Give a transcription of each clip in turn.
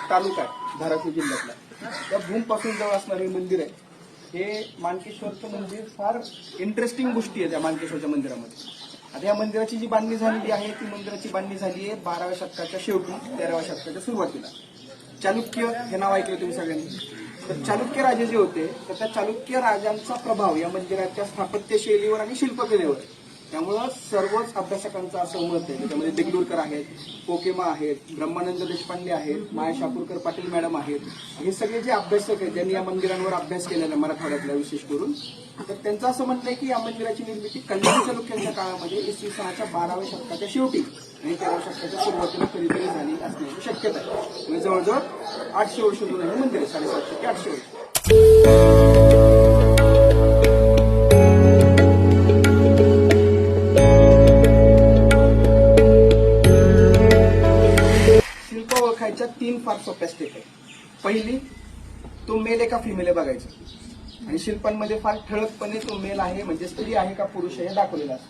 तालुका आहे धाराशिव जिल्ह्यातला, त्या भूमपासून जवळ असणारं हे मंदिर आहे. हे मानकेश्वरचं मंदिर फार इंटरेस्टिंग गोष्टी आहे त्या मानकेश्वरच्या मंदिरामध्ये. आता या मंदिराची जी बांधणी झालेली आहे ती मंदिराची बांधणी झाली आहे 12व्या शतकाच्या शेवटी 13व्या शतकाच्या सुरुवातीला. चालुक्य हे नाव ऐकलं तुम्ही सगळ्यांनी. तर चालुक्य राजे जे होते तर त्या चालुक्य राजांचा प्रभाव या मंदिराच्या स्थापत्य शैलीवर आणि शिल्पकलेवर. त्यामुळं सर्वच अभ्यासकांचं असं मत आहे. त्याच्यामध्ये देगलूरकर आहेत, कोकेमा आहेत, ब्रह्मानंद देशपांडे आहेत, माया शापूरकर पाटील मॅडम आहेत. हे सगळे जे अभ्यासक आहेत ज्यांनी या मंदिरांवर अभ्यास केलेला मराठवाड्यातला विशेष करून, तर त्यांचं असं म्हणणं आहे की या मंदिराची निर्मिती कल्याण चालुक्यांच्या काळामध्ये इसवी सनाच्या 12व्या शतकाच्या शेवटी आणि 13व्या शतकाच्या सुरुवातीला कधीतरी झाली असण्याची शक्यता आहे. म्हणजे जवळजवळ 800 वर्ष जुनं हे मंदिर आहे, 750 ते 800 वर्ष. शिल्प ओळखायच्या 3 फार सोप्या स्टेप आहेत. पहिली, तो मेल आहे का फिमेल आहे बघायचं, आणि शिल्पांमध्ये फार ठळकपणे तो मेल आहे म्हणजे स्त्री आहे का पुरुष आहे हे दाखवलेलं असतं.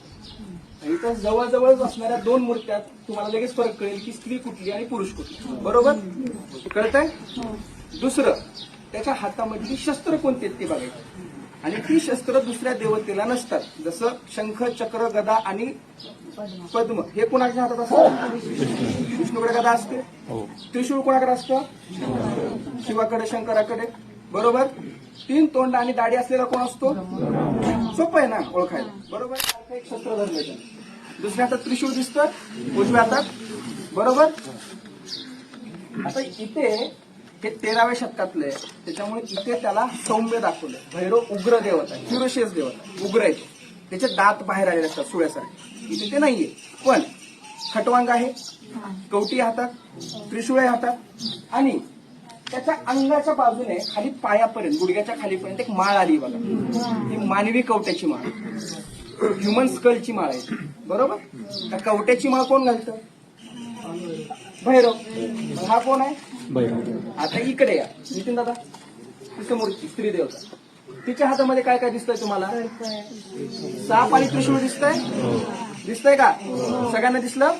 आणि इथं जवळजवळच असणाऱ्या 2 मूर्त्यात तुम्हाला लगेच फरक कळेल की स्त्री कुठली आणि पुरुष कुठली. बरोबर कळतंय? दुसरं, त्याच्या हातामधली शस्त्र कोणती आहेत ती बघायची, आणि ती शस्त्र दुसऱ्या देवतेला नसतात. जसं शंख, चक्र, गदा आणि पद्म हे कोणाच्या हातात असतं? विष्णूकडे गदा असते. त्रिशूळ कोणाकडे असतं? शिवाकडे, शंकराकडे. बरोबर. 3 तोंड आणि दाढी असलेला कोण असतो? सोपं आहे ना ओळखायला. बरोबर. एक शस्त्र धरलं, दुसऱ्या हातात त्रिशूळ दिसतं, उजव्या हातात. बरोबर. आता इथे हे 13व्या शतकातलं आहे, त्याच्यामुळे इथे त्याला सौम्य दाखवलं. भैरव उग्र देवता आहे, फिरोशियस देवता, उग्र आहे. त्याचे दात बाहेर आलेले असतात सुळ्यासारखे. इथे ते नाहीये, पण खटवांग आहे, कवटी हातात, त्रिशूळ हातात, आणि त्याच्या अंगाच्या बाजूने खाली पायापर्यंत, गुडघ्याच्या खालीपर्यंत एक माळ आली बघा. ही मानवी कवट्याची माळ, ह्युमन स्कलची माळ आहे. बरोबर. त्या कवट्याची माळ कोण घालतं? भैरव. हा कोण आहे? भैरव. आता इकडे या नितीन दादा, तिचं मूर्ती स्त्री देवता. तिच्या हातामध्ये काय काय दिसतंय तुम्हाला? साप आणि त्रिशूळ दिसतंय. दिसतंय का? सगळ्यांना दिसलं?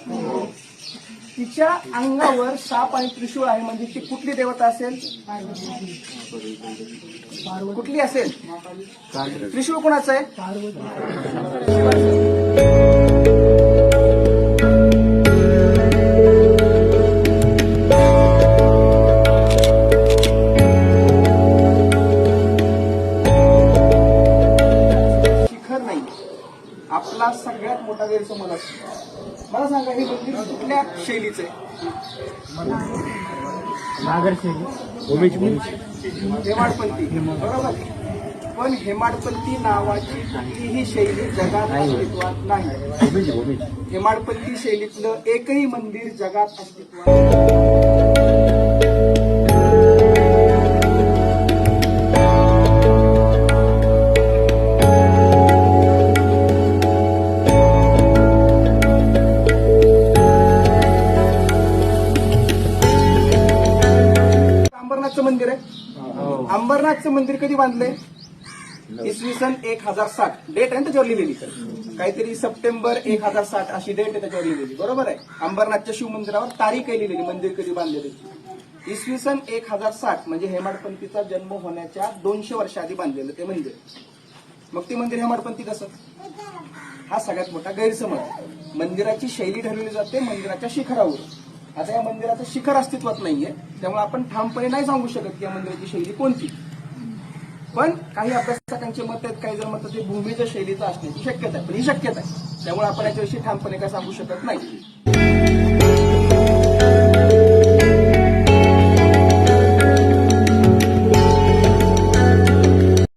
तिच्या अंगावर साप आणि त्रिशूळ आहे म्हणजे ती कुठली देवता असेल? कुठली असेल? त्रिशूळ कोणाचं आहे? शिखर नाही. आपला सगळ्यात मोठा गैरसमज असतो. मला सांगा हे मंदिर कुठल्या शैलीचं आहे? नागर शैली, हेमाडपंथी. बरोबर. पण हेमाडपंथी नावाची कुठलीही शैली जगात अस्तित्वात नाही. हेमाडपंथी शैलीतलं एकही मंदिर जगात अस्तित्वात. अंबरनाथचं मंदिर आहे. अंबरनाथचं मंदिर कधी बांधलंय? इसवी सन 1060. डेट आहे त्याच्यावर लिहिलेली, काहीतरी सप्टेंबर 1060 अशी डेट आहे त्याच्यावर लिहिलेली. बरोबर आहे. अंबरनाथच्या शिव मंदिरावर तारीख आहे लिहिलेली, मंदिर कधी बांधलेली. इसवी सन 1060 म्हणजे हेमाडपंथीचा जन्म होण्याच्या 200 वर्ष आधी बांधलेलं ते मंदिर. मग ते मंदिर हेमाडपंथी कसं? हा सगळ्यात मोठा गैरसमज. मंदिराची शैली ठरवली जाते मंदिराच्या शिखरावर. आता या मंदिराचं शिखर अस्तित्वात नाहीये, त्यामुळे आपण ठामपणे नाही सांगू शकत की या मंदिराची शैली कोणती. पण काही अभ्यासकांचे मत आहेत, काही जर म्हणतात ते भूमीच्या शैलीचं असण्याची शक्यता आहे, पण ही शक्यता आहे. त्यामुळे आपण याच्याविषयी ठामपणे काय सांगू शकत नाही.